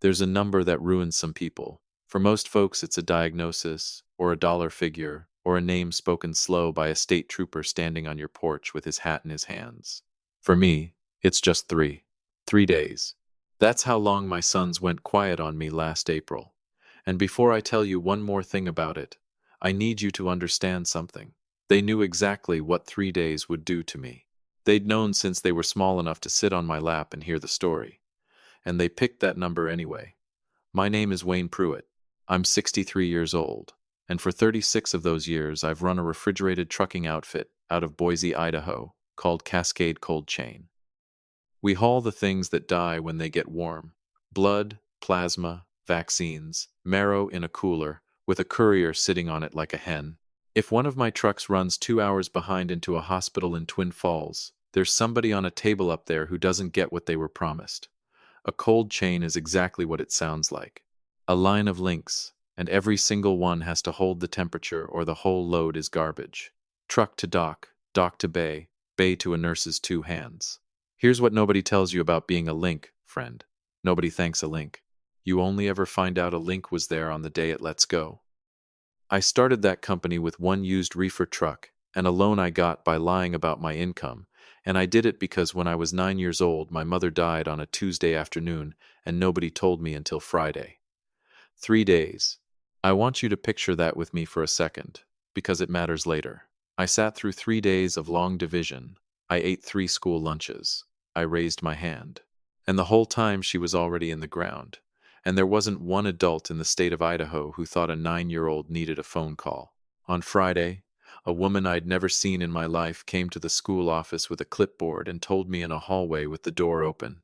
There's a number that ruins some people. For most folks, it's a diagnosis, or a dollar figure, or a name spoken slow by a state trooper standing on your porch with his hat in his hands. For me, it's just three. 3 days. That's how long my sons went quiet on me last April. And before I tell you one more thing about it, I need you to understand something. They knew exactly what 3 days would do to me. They'd known since they were small enough to sit on my lap and hear the story. And they picked that number anyway. My name is Wayne Pruitt. I'm 63 years old. And for 36 of those years, I've run a refrigerated trucking outfit out of Boise, Idaho, called Cascade Cold Chain. We haul the things that die when they get warm: blood, plasma, vaccines, marrow in a cooler, with a courier sitting on it like a hen. If one of my trucks runs 2 hours behind into a hospital in Twin Falls, there's somebody on a table up there who doesn't get what they were promised. A cold chain is exactly what it sounds like. A line of links, and every single one has to hold the temperature or the whole load is garbage. Truck to dock, dock to bay, bay to a nurse's two hands. Here's what nobody tells you about being a link, friend. Nobody thanks a link. You only ever find out a link was there on the day it lets go. I started that company with one used reefer truck and a loan I got by lying about my income, and I did it because when I was 9 years old, my mother died on a Tuesday afternoon, and nobody told me until Friday. 3 days. I want you to picture that with me for a second, because it matters later. I sat through 3 days of long division. I ate 3 school lunches. I raised my hand. And the whole time she was already in the ground. And there wasn't one adult in the state of Idaho who thought a 9-year-old needed a phone call. On Friday, a woman I'd never seen in my life came to the school office with a clipboard and told me in a hallway with the door open.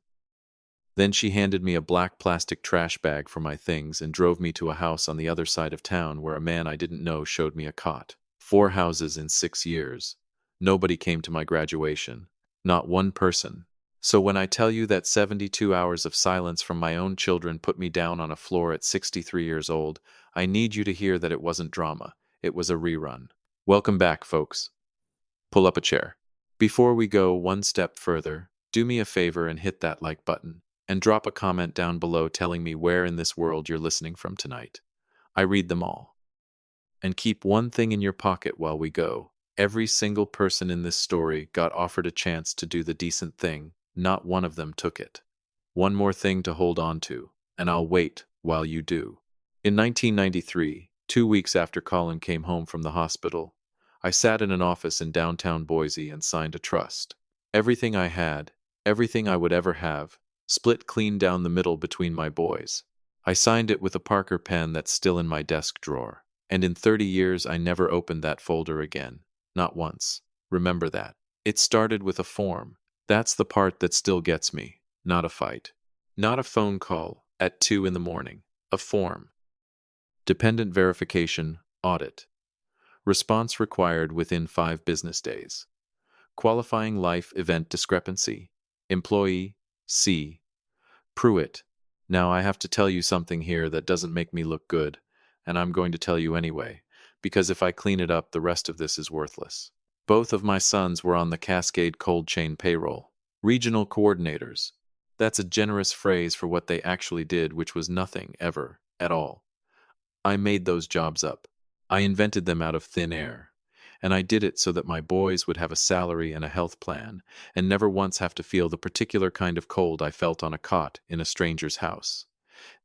Then she handed me a black plastic trash bag for my things and drove me to a house on the other side of town where a man I didn't know showed me a cot. 4 houses in 6 years. Nobody came to my graduation. Not one person. So when I tell you that 72 hours of silence from my own children put me down on a floor at 63 years old, I need you to hear that it wasn't drama. It was a rerun. Welcome back, folks. Pull up a chair. Before we go one step further, do me a favor and hit that like button, and drop a comment down below telling me where in this world you're listening from tonight. I read them all. And keep one thing in your pocket while we go. Every single person in this story got offered a chance to do the decent thing. Not one of them took it. One more thing to hold on to, and I'll wait while you do. In 1993, 2 weeks after Colin came home from the hospital, I sat in an office in downtown Boise and signed a trust. Everything I had, everything I would ever have, split clean down the middle between my boys. I signed it with a Parker pen that's still in my desk drawer. And in 30 years, I never opened that folder again. Not once. Remember that. It started with a form. That's the part that still gets me. Not a fight. Not a phone call at 2 in the morning. A form. Dependent verification, audit. Response required within 5 business days. Qualifying life event discrepancy. Employee, C. Pruitt. Now I have to tell you something here that doesn't make me look good, and I'm going to tell you anyway, because if I clean it up, the rest of this is worthless. Both of my sons were on the Cascade Cold Chain payroll. Regional coordinators. That's a generous phrase for what they actually did, which was nothing, ever, at all. I made those jobs up. I invented them out of thin air. And I did it so that my boys would have a salary and a health plan, and never once have to feel the particular kind of cold I felt on a cot in a stranger's house.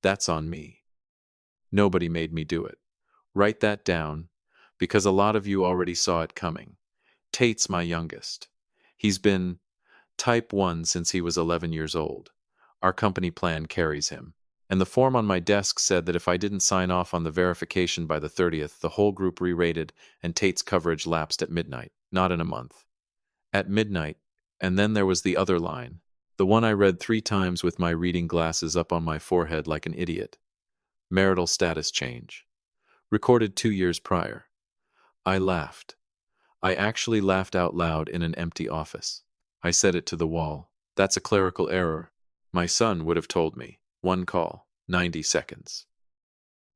That's on me. Nobody made me do it. Write that down, because a lot of you already saw it coming. Tate's my youngest. He's been type 1 since he was 11 years old. Our company plan carries him. And the form on my desk said that if I didn't sign off on the verification by the 30th, the whole group re-rated and Tate's coverage lapsed at midnight, not in a month. At midnight, and then there was the other line, the one I read 3 times with my reading glasses up on my forehead like an idiot. Marital status change. Recorded 2 years prior. I laughed. I actually laughed out loud in an empty office. I said it to the wall. That's a clerical error. My son would have told me. 1 call, 90 seconds.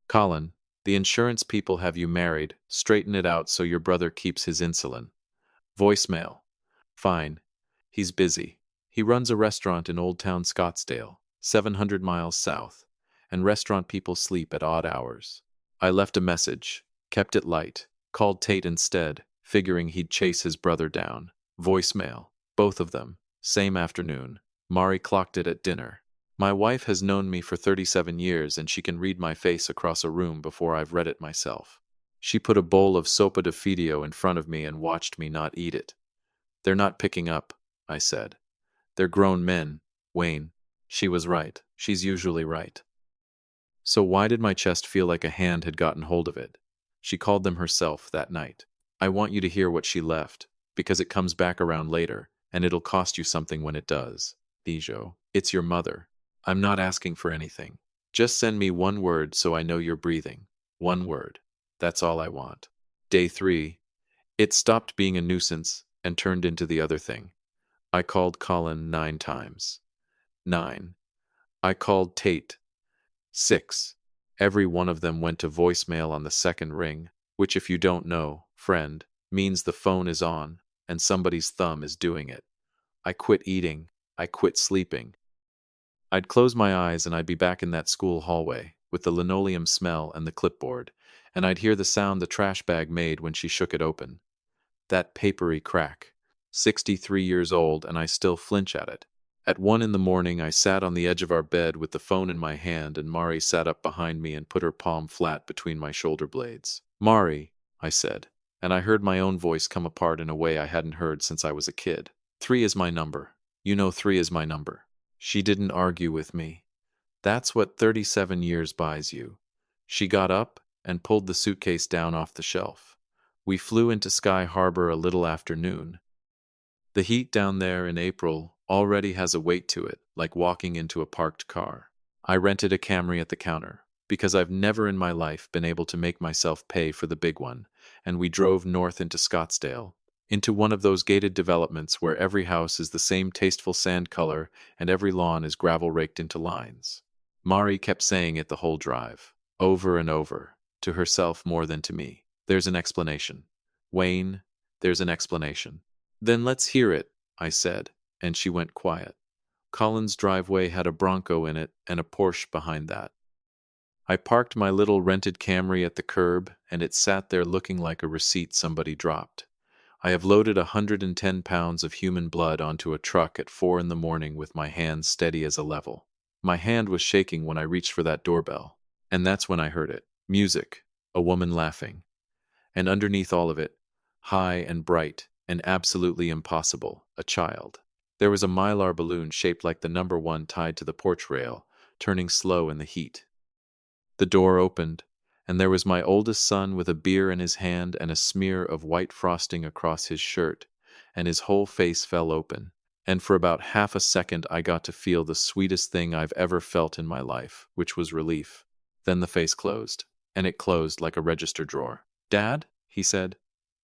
Colin, the insurance people have you married. Straighten it out so your brother keeps his insulin. Voicemail. Fine. He's busy. He runs a restaurant in Old Town Scottsdale, 700 miles south. and restaurant people sleep at odd hours. I left a message, kept it light, called Tate instead, figuring he'd chase his brother down. Voicemail. Both of them. Same afternoon. Mari clocked it at dinner. My wife has known me for 37 years and she can read my face across a room before I've read it myself. She put a bowl of sopa de fidio in front of me and watched me not eat it. They're not picking up, I said. They're grown men, Wayne. She was right. She's usually right. So why did my chest feel like a hand had gotten hold of it? She called them herself that night. I want you to hear what she left, because it comes back around later, and it'll cost you something when it does. Bijo, it's your mother. I'm not asking for anything. Just send me one word so I know you're breathing. One word. That's all I want. Day 3. It stopped being a nuisance and turned into the other thing. I called Colin 9 times. 9. I called Tate. 6. Every one of them went to voicemail on the second ring, which if you don't know, friend, means the phone is on and somebody's thumb is doing it. I quit eating. I quit sleeping. I'd close my eyes and I'd be back in that school hallway with the linoleum smell and the clipboard, and I'd hear the sound the trash bag made when she shook it open. That papery crack. 63 years old and I still flinch at it. At 1 in the morning, I sat on the edge of our bed with the phone in my hand, and Mari sat up behind me and put her palm flat between my shoulder blades. Mari, I said, and I heard my own voice come apart in a way I hadn't heard since I was a kid. 3 is my number. You know 3 is my number. She didn't argue with me. That's what 37 years buys you. She got up and pulled the suitcase down off the shelf. We flew into Sky Harbor a little after noon. The heat down there in April already has a weight to it, like walking into a parked car. I rented a Camry at the counter, because I've never in my life been able to make myself pay for the big one, and we drove north into Scottsdale, into one of those gated developments where every house is the same tasteful sand color and every lawn is gravel raked into lines. Mari kept saying it the whole drive, over and over, to herself more than to me. There's an explanation. Wayne, there's an explanation. Then let's hear it, I said, and she went quiet. Colin's driveway had a Bronco in it and a Porsche behind that. I parked my little rented Camry at the curb, and it sat there looking like a receipt somebody dropped. I have loaded 110 pounds of human blood onto a truck at 4 in the morning with my hands steady as a level. My hand was shaking when I reached for that doorbell, and that's when I heard it. Music, a woman laughing. And underneath all of it, high and bright and absolutely impossible, a child. There was a Mylar balloon shaped like the number 1 tied to the porch rail, turning slow in the heat. The door opened, and there was my oldest son with a beer in his hand and a smear of white frosting across his shirt, and his whole face fell open. And for about half a second I got to feel the sweetest thing I've ever felt in my life, which was relief. Then the face closed, and it closed like a register drawer. "Dad?" he said.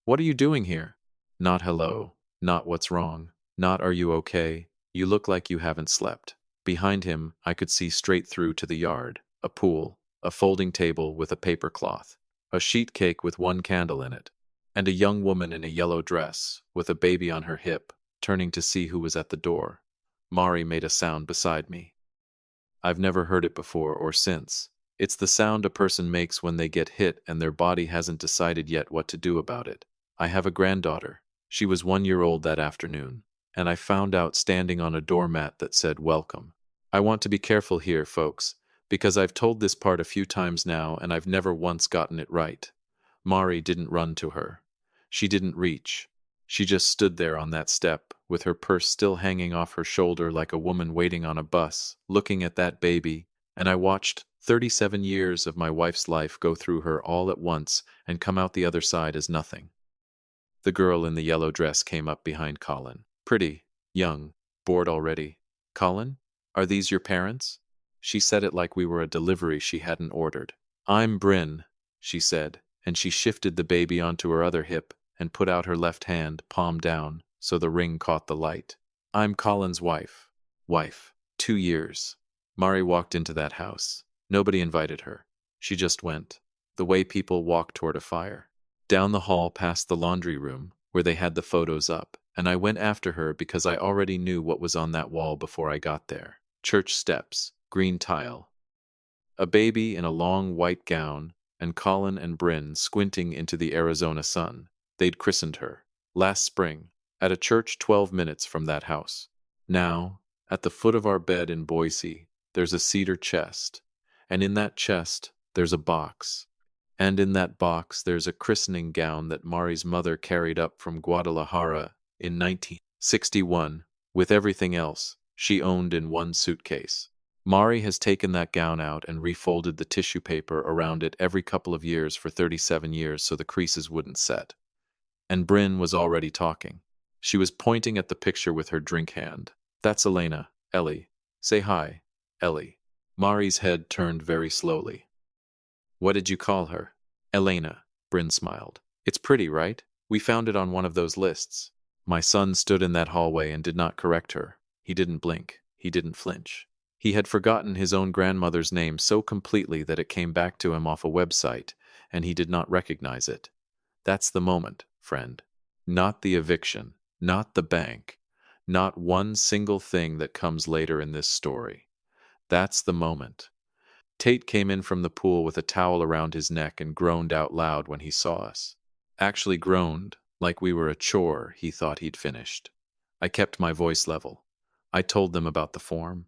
"What are you doing here?" Not hello, not what's wrong, not are you okay, you look like you haven't slept. Behind him, I could see straight through to the yard, a pool, a folding table with a paper cloth, a sheet cake with 1 candle in it, and a young woman in a yellow dress, with a baby on her hip, turning to see who was at the door. Mari made a sound beside me. I've never heard it before or since. It's the sound a person makes when they get hit and their body hasn't decided yet what to do about it. I have a granddaughter. She was 1 year old that afternoon, and I found out standing on a doormat that said welcome. I want to be careful here, folks, because I've told this part a few times now and I've never once gotten it right. Mari didn't run to her. She didn't reach. She just stood there on that step, with her purse still hanging off her shoulder like a woman waiting on a bus, looking at that baby, and I watched 37 years of my wife's life go through her all at once and come out the other side as nothing. The girl in the yellow dress came up behind Colin. Pretty, young, bored already. "Colin, are these your parents?" She said it like we were a delivery she hadn't ordered. "I'm Bryn," she said, and she shifted the baby onto her other hip and put out her left hand, palm down, so the ring caught the light. "I'm Colin's wife. 2 years. Mari walked into that house. Nobody invited her. She just went, the way people walk toward a fire. Down the hall past the laundry room, where they had the photos up, and I went after her because I already knew what was on that wall before I got there. Church steps, green tile. a baby in a long white gown, and Colin and Bryn squinting into the Arizona sun. They'd christened her, last spring, at a church 12 minutes from that house. Now, at the foot of our bed in Boise, there's a cedar chest, and in that chest, there's a box. And in that box, there's a christening gown that Mari's mother carried up from Guadalajara in 1961, with everything else she owned in one suitcase. Mari has taken that gown out and refolded the tissue paper around it every couple of years for 37 years so the creases wouldn't set. And Bryn was already talking. She was pointing at the picture with her drink hand. That's Elena, Ellie. Say hi, Ellie. Mari's head turned very slowly. What did you call her? Elena, Bryn smiled. It's pretty, right? We found it on one of those lists. My son stood in that hallway and did not correct her. He didn't blink. He didn't flinch. He had forgotten his own grandmother's name so completely that it came back to him off a website, and he did not recognize it. That's the moment, friend. Not the eviction, not the bank, not one single thing that comes later in this story. That's the moment. Tate came in from the pool with a towel around his neck and groaned out loud when he saw us. Actually groaned, like we were a chore he thought he'd finished. I kept my voice level. I told them about the form.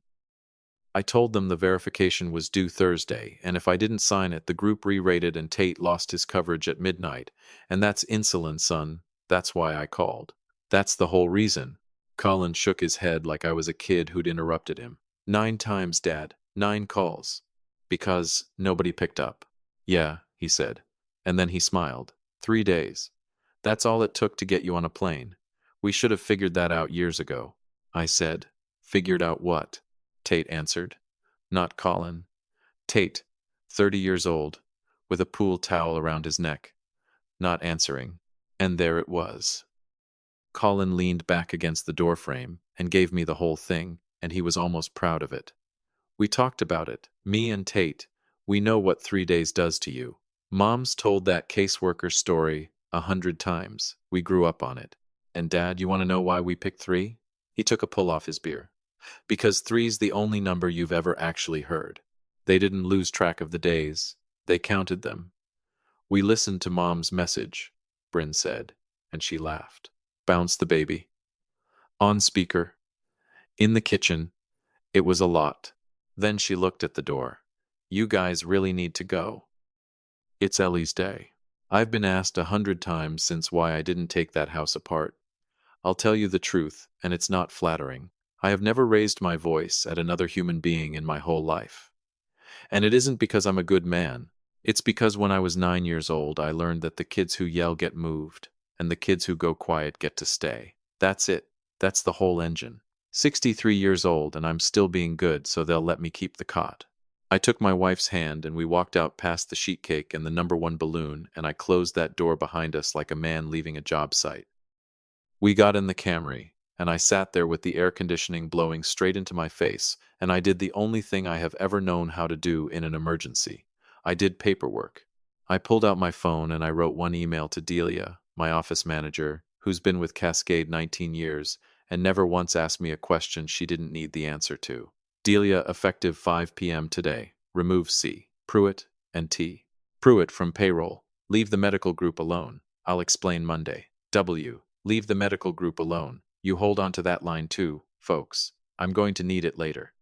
I told them the verification was due Thursday, and if I didn't sign it, the group re-rated and Tate lost his coverage at midnight. And that's insulin, son. That's why I called. That's the whole reason. Colin shook his head like I was a kid who'd interrupted him. 9 times, Dad. 9 calls. Because nobody picked up. Yeah, he said. And then he smiled. 3 days. That's all it took to get you on a plane. We should have figured that out years ago. I said. Figured out what? Tate answered. Not Colin. Tate, 30 years old, with a pool towel around his neck. Not answering. And there it was. Colin leaned back against the doorframe and gave me the whole thing, and he was almost proud of it. We talked about it, me and Tate. We know what 3 days does to you. Mom's told that caseworker story 100 times. We grew up on it. And Dad, you want to know why we picked 3? He took a pull off his beer. Because 3's the only number you've ever actually heard. They didn't lose track of the days. They counted them. We listened to Mom's message, Bryn said, and she laughed. Bounced the baby. On speaker. In the kitchen. It was a lot. Then she looked at the door. You guys really need to go. It's Ellie's day. I've been asked 100 times since why I didn't take that house apart. I'll tell you the truth, and it's not flattering. I have never raised my voice at another human being in my whole life. And it isn't because I'm a good man. It's because when I was 9 years old, I learned that the kids who yell get moved, and the kids who go quiet get to stay. That's it. That's the whole engine. 63 years old, and I'm still being good, so they'll let me keep the cot. I took my wife's hand, and we walked out past the sheet cake and the #1 balloon, and I closed that door behind us like a man leaving a job site. We got in the Camry, and I sat there with the air conditioning blowing straight into my face, and I did the only thing I have ever known how to do in an emergency. I did paperwork. I pulled out my phone and I wrote one email to Delia, my office manager, who's been with Cascade 19 years and never once asked me a question she didn't need the answer to. Delia, effective 5 p.m. today. Remove C. Pruitt and T. Pruitt from payroll. Leave the medical group alone. I'll explain Monday. W. Leave the medical group alone. You hold on to that line too, folks. I'm going to need it later.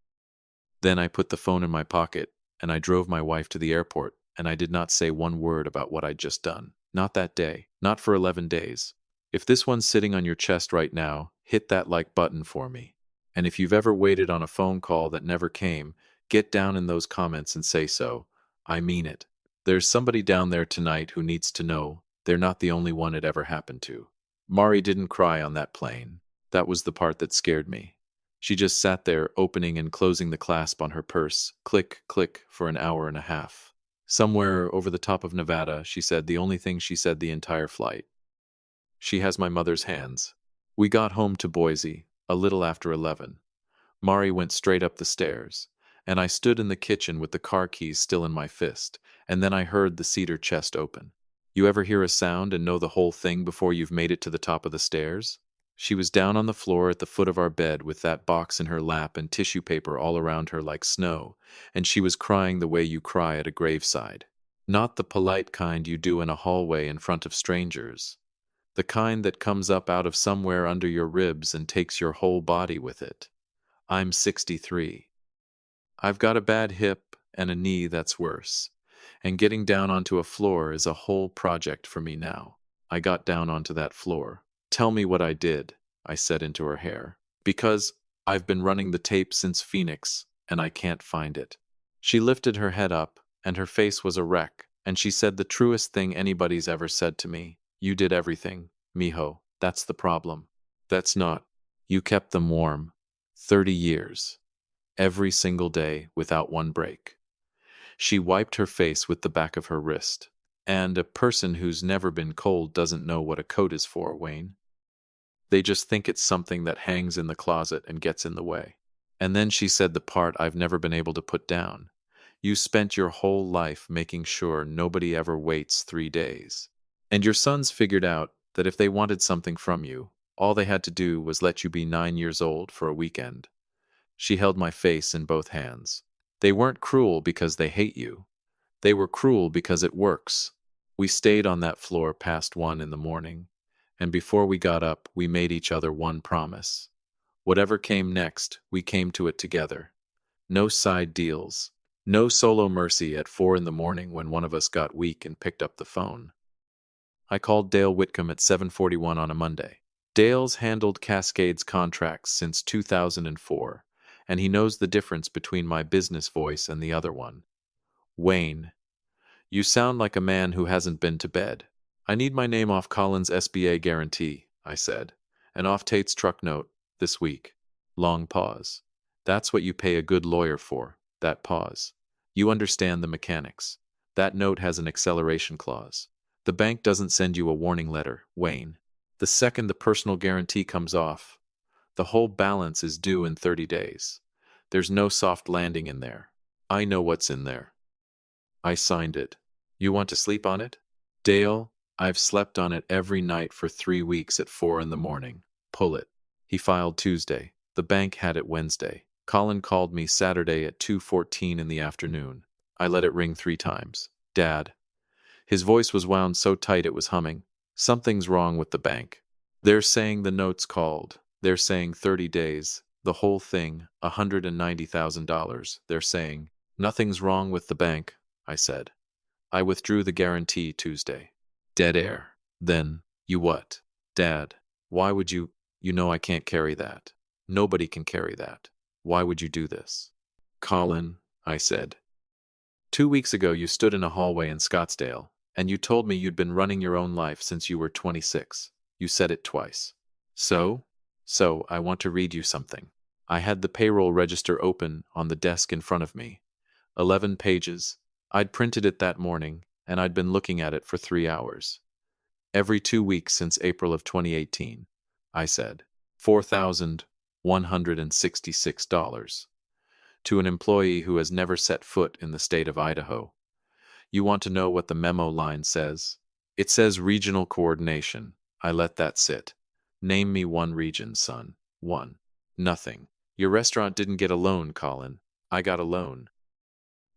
Then I put the phone in my pocket, and I drove my wife to the airport, and I did not say one word about what I'd just done. Not that day. Not for 11 days. If this one's sitting on your chest right now, hit that like button for me. And if you've ever waited on a phone call that never came, get down in those comments and say so. I mean it. There's somebody down there tonight who needs to know they're not the only one it ever happened to. Mari didn't cry on that plane. That was the part that scared me. She just sat there, opening and closing the clasp on her purse, click, click, for an hour and a half. Somewhere over the top of Nevada, she said the only thing she said the entire flight. She has my mother's hands. We got home to Boise, a little after 11. Mari went straight up the stairs, and I stood in the kitchen with the car keys still in my fist, and then I heard the cedar chest open. You ever hear a sound and know the whole thing before you've made it to the top of the stairs? She was down on the floor at the foot of our bed with that box in her lap and tissue paper all around her like snow, and she was crying the way you cry at a graveside. Not the polite kind you do in a hallway in front of strangers. The kind that comes up out of somewhere under your ribs and takes your whole body with it. I'm 63. I've got a bad hip and a knee that's worse, and getting down onto a floor is a whole project for me now. I got down onto that floor. Tell me what I did, I said into her hair. Because I've been running the tape since Phoenix, and I can't find it. She lifted her head up, and her face was a wreck, and she said the truest thing anybody's ever said to me. You did everything, mijo. That's the problem. That's not. You kept them warm. 30 years. Every single day, without one break. She wiped her face with the back of her wrist. And a person who's never been cold doesn't know what a coat is for, Wayne. They just think it's something that hangs in the closet and gets in the way. And then she said the part I've never been able to put down. You spent your whole life making sure nobody ever waits 3 days. And your sons figured out that if they wanted something from you, all they had to do was let you be 9 years old for a weekend. She held my face in both hands. They weren't cruel because they hate you. They were cruel because it works. We stayed on that floor past 1 in the morning, and before we got up, we made each other one promise. Whatever came next, we came to it together. No side deals. No solo mercy at 4 in the morning when one of us got weak and picked up the phone. I called Dale Whitcomb at 7:41 on a Monday. Dale's handled Cascade's contracts since 2004, and he knows the difference between my business voice and the other one. Wayne, you sound like a man who hasn't been to bed. I need my name off Colin's SBA guarantee, I said, and off Tate's truck note, this week. Long pause. That's what you pay a good lawyer for, that pause. You understand the mechanics. That note has an acceleration clause. The bank doesn't send you a warning letter, Wayne. The second the personal guarantee comes off, the whole balance is due in 30 days. There's no soft landing in there. I know what's in there. I signed it. You want to sleep on it? Dale, I've slept on it every night for 3 weeks at 4 in the morning. Pull it. He filed Tuesday. The bank had it Wednesday. Colin called me Saturday at 2:14 in the afternoon. I let it ring 3 times. Dad. His voice was wound so tight it was humming. Something's wrong with the bank. They're saying the note's called. They're saying 30 days. The whole thing, $190,000. They're saying, nothing's wrong with the bank, I said. I withdrew the guarantee Tuesday. Dead air. Then, you what? Dad, why would you? You know I can't carry that. Nobody can carry that. Why would you do this? Colin, I said. 2 weeks ago you stood in a hallway in Scottsdale, and you told me you'd been running your own life since you were 26. You said it twice. So, I want to read you something. I had the payroll register open on the desk in front of me. 11 pages. I'd printed it that morning, and I'd been looking at it for 3 hours. Every 2 weeks since April of 2018, I said. $4,166. To an employee who has never set foot in the state of Idaho. You want to know what the memo line says? It says regional coordination. I let that sit. Name me one region, son. One. Nothing. Your restaurant didn't get a loan, Colin. I got a loan.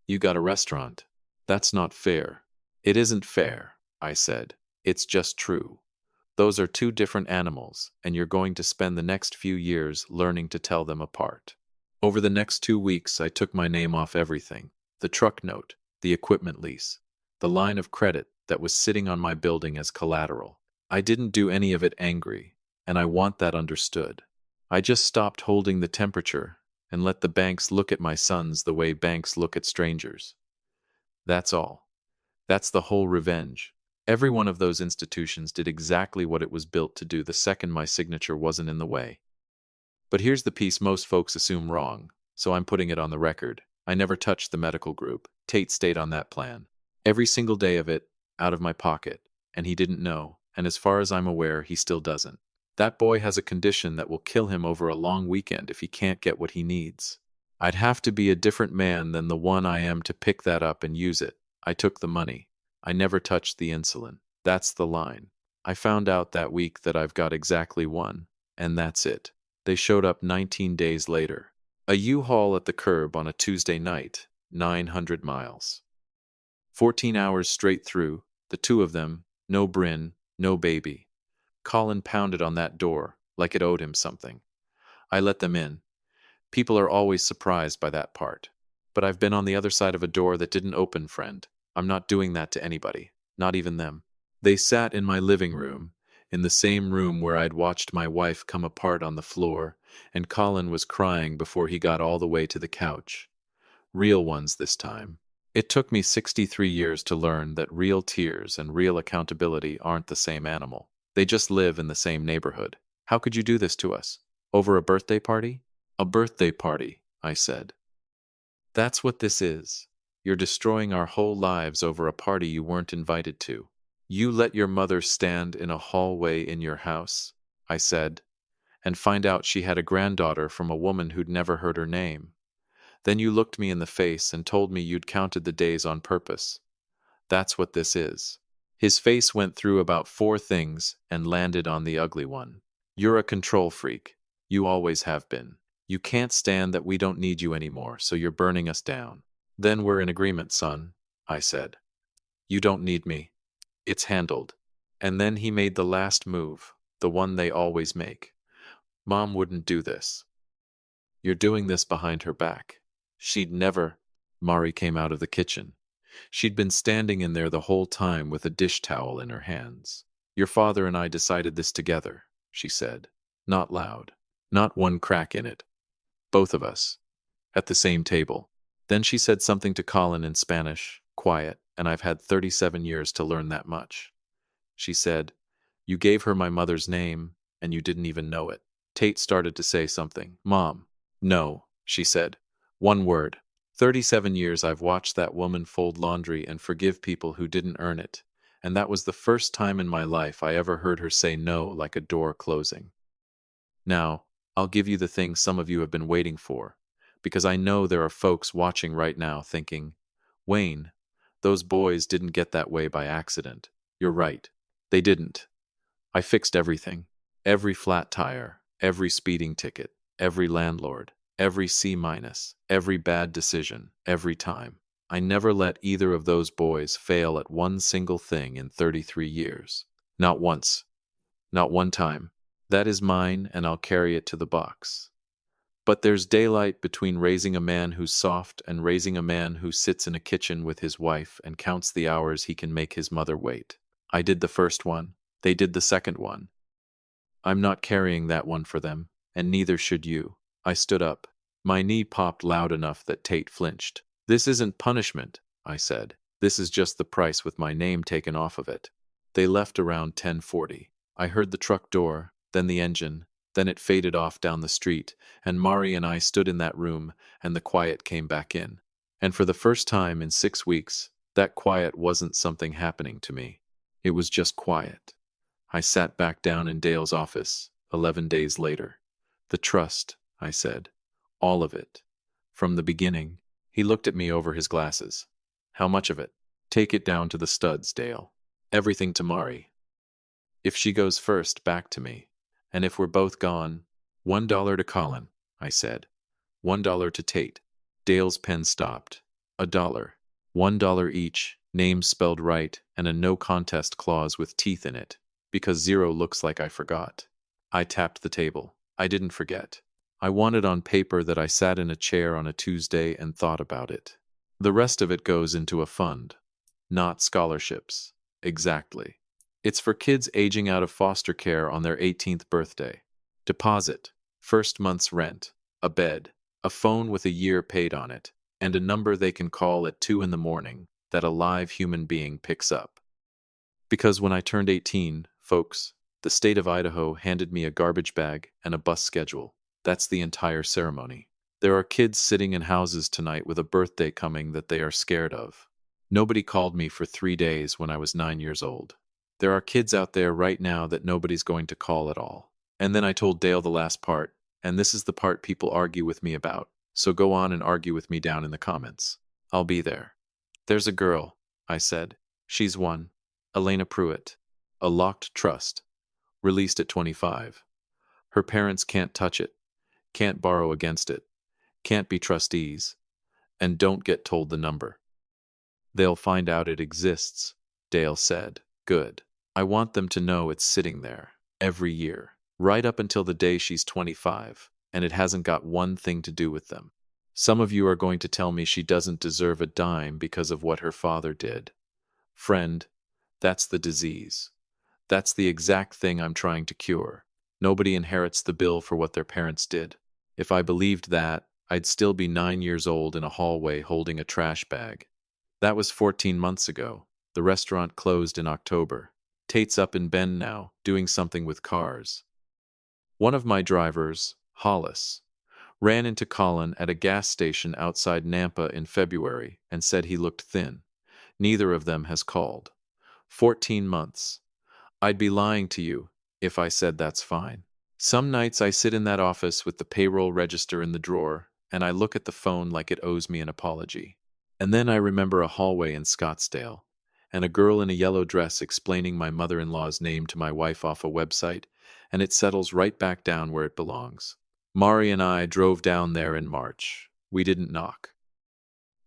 You got a restaurant. That's not fair. It isn't fair, I said. It's just true. Those are 2 different animals, and you're going to spend the next few years learning to tell them apart. Over the next 2 weeks, I took my name off everything. The truck note, the equipment lease, the line of credit that was sitting on my building as collateral. I didn't do any of it angry, and I want that understood. I just stopped holding the temperature and let the banks look at my sons the way banks look at strangers. That's all. That's the whole revenge. Every one of those institutions did exactly what it was built to do the second my signature wasn't in the way. But here's the piece most folks assume wrong, so I'm putting it on the record. I never touched the medical group. Tate stayed on that plan. Every single day of it, out of my pocket, and he didn't know, and as far as I'm aware, he still doesn't. That boy has a condition that will kill him over a long weekend if he can't get what he needs. I'd have to be a different man than the one I am to pick that up and use it. I took the money. I never touched the insulin. That's the line. I found out that week that I've got exactly one, And that's it. They showed up 19 days later. A U-Haul at the curb on a Tuesday night, 900 miles. 14 hours straight through, the two of them, no Bryn, no baby. Colin pounded on that door like it owed him something. I let them in. People are always surprised by that part. But I've been on the other side of a door that didn't open, friend. I'm not doing that to anybody, not even them. They sat in my living room, in the same room where I'd watched my wife come apart on the floor, and Colin was crying before he got all the way to the couch. Real ones this time. It took me 63 years to learn that real tears and real accountability aren't the same animal. They just live in the same neighborhood. How could you do this to us? Over a birthday party? A birthday party, I said. That's what this is. You're destroying our whole lives over a party you weren't invited to. You let your mother stand in a hallway in your house, I said, and find out she had a granddaughter from a woman who'd never heard her name. Then you looked me in the face and told me you'd counted the days on purpose. That's what this is. His face went through about 4 things and landed on the ugly one. You're a control freak. You always have been. You can't stand that we don't need you anymore, so you're burning us down. Then we're in agreement, son, I said. You don't need me. It's handled. And then he made the last move, the one they always make. Mom wouldn't do this. You're doing this behind her back. She'd never. Mari came out of the kitchen. She'd been standing in there the whole time with a dish towel in her hands. Your father and I decided this together, she said. Not loud. Not one crack in it. Both of us. At the same table. Then she said something to Colin in Spanish, quiet, and I've had 37 years to learn that much. She said, You gave her my mother's name, and you didn't even know it. Tate started to say something. Mom. No, she said. One word. 37 years I've watched that woman fold laundry and forgive people who didn't earn it, and that was the first time in my life I ever heard her say no like a door closing. Now, I'll give you the thing some of you have been waiting for, because I know there are folks watching right now thinking, Wayne, those boys didn't get that way by accident. You're right. They didn't. I fixed everything. Every flat tire, every speeding ticket, every landlord, every C-, every bad decision, every time. I never let either of those boys fail at one single thing in 33 years. Not once. Not one time. That is mine, and I'll carry it to the box. But there's daylight between raising a man who's soft and raising a man who sits in a kitchen with his wife and counts the hours he can make his mother wait. I did the first one. They did the second one. I'm not carrying that one for them, and neither should you. I stood up. My knee popped loud enough that Tate flinched. This isn't punishment, I said. This is just the price with my name taken off of it. They left around 10:40. I heard the truck door, then the engine, then it faded off down the street, and Mari and I stood in that room, and the quiet came back in. And for the first time in 6 weeks, that quiet wasn't something happening to me. It was just quiet. I sat back down in Dale's office, 11 days later. The trust, I said. All of it. From the beginning. He looked at me over his glasses. How much of it? Take it down to the studs, Dale. Everything to Mari. If she goes first, back to me. And if we're both gone, $1 to Colin, I said. $1 to Tate. Dale's pen stopped. $1. $1 each, names spelled right, and a no contest clause with teeth in it, because 0 looks like I forgot. I tapped the table. I didn't forget. I wanted on paper that I sat in a chair on a Tuesday and thought about it. The rest of it goes into a fund. Not scholarships. Exactly. It's for kids aging out of foster care on their 18th birthday. Deposit. First month's rent. A bed. A phone with a year paid on it. And a number they can call at 2 in the morning that a live human being picks up. Because when I turned 18, folks, the state of Idaho handed me a garbage bag and a bus schedule. That's the entire ceremony. There are kids sitting in houses tonight with a birthday coming that they are scared of. Nobody called me for 3 days when I was 9 years old. There are kids out there right now that nobody's going to call at all. And then I told Dale the last part, and this is the part people argue with me about, so go on and argue with me down in the comments. I'll be there. There's a girl, I said. She's one. Elena Pruitt. A locked trust. Released at 25. Her parents can't touch it, can't borrow against it, can't be trustees, and don't get told the number. They'll find out it exists, Dale said. Good. I want them to know it's sitting there, every year, right up until the day she's 25, and it hasn't got one thing to do with them. Some of you are going to tell me she doesn't deserve a dime because of what her father did. Friend, that's the disease. That's the exact thing I'm trying to cure. Nobody inherits the bill for what their parents did. If I believed that, I'd still be 9 years old in a hallway holding a trash bag. That was 14 months ago. The restaurant closed in October. Tate's up in Bend now, doing something with cars. One of my drivers, Hollis, ran into Colin at a gas station outside Nampa in February and said he looked thin. Neither of them has called. 14 months. I'd be lying to you if I said that's fine. Some nights I sit in that office with the payroll register in the drawer, and I look at the phone like it owes me an apology. And then I remember a hallway in Scottsdale, and a girl in a yellow dress explaining my mother-in-law's name to my wife off a website, and it settles right back down where it belongs. Mari and I drove down there in March. We didn't knock.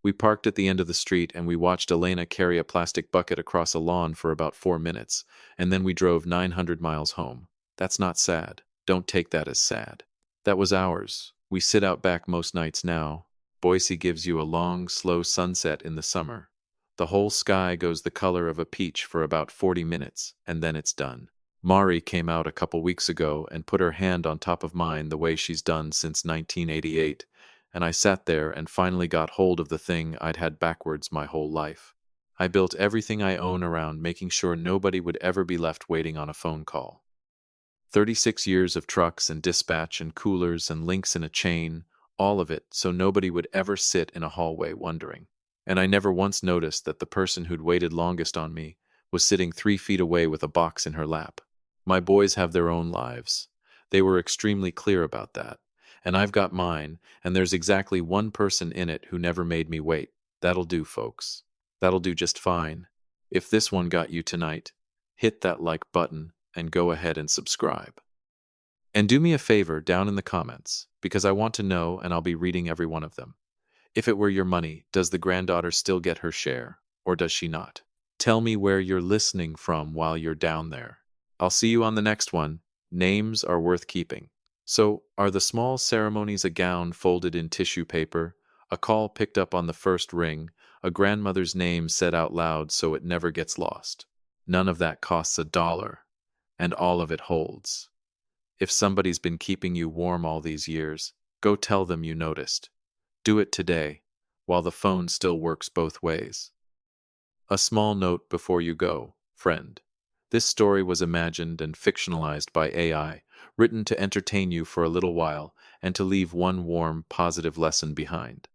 We parked at the end of the street and we watched Elena carry a plastic bucket across a lawn for about 4 minutes, and then we drove 900 miles home. That's not sad. Don't take that as sad. That was ours. We sit out back most nights now. Boise gives you a long, slow sunset in the summer. The whole sky goes the color of a peach for about 40 minutes, and then it's done. Mari came out a couple weeks ago and put her hand on top of mine the way she's done since 1988, and I sat there and finally got hold of the thing I'd had backwards my whole life. I built everything I own around making sure nobody would ever be left waiting on a phone call. 36 years of trucks and dispatch and coolers and links in a chain, all of it so nobody would ever sit in a hallway wondering. And I never once noticed that the person who'd waited longest on me was sitting 3 feet away with a box in her lap. My boys have their own lives. They were extremely clear about that. And I've got mine, and there's exactly one person in it who never made me wait. That'll do, folks. That'll do just fine. If this one got you tonight, hit that like button and go ahead and subscribe. And do me a favor down in the comments, because I want to know and I'll be reading every one of them. If it were your money, does the granddaughter still get her share, or does she not? Tell me where you're listening from while you're down there. I'll see you on the next one. Names are worth keeping. So, are the small ceremonies a gown folded in tissue paper, a call picked up on the first ring, a grandmother's name said out loud so it never gets lost? None of that costs $1, and all of it holds. If somebody's been keeping you warm all these years, go tell them you noticed. Do it today, while the phone still works both ways. A small note before you go, friend. This story was imagined and fictionalized by AI, written to entertain you for a little while and to leave one warm, positive lesson behind.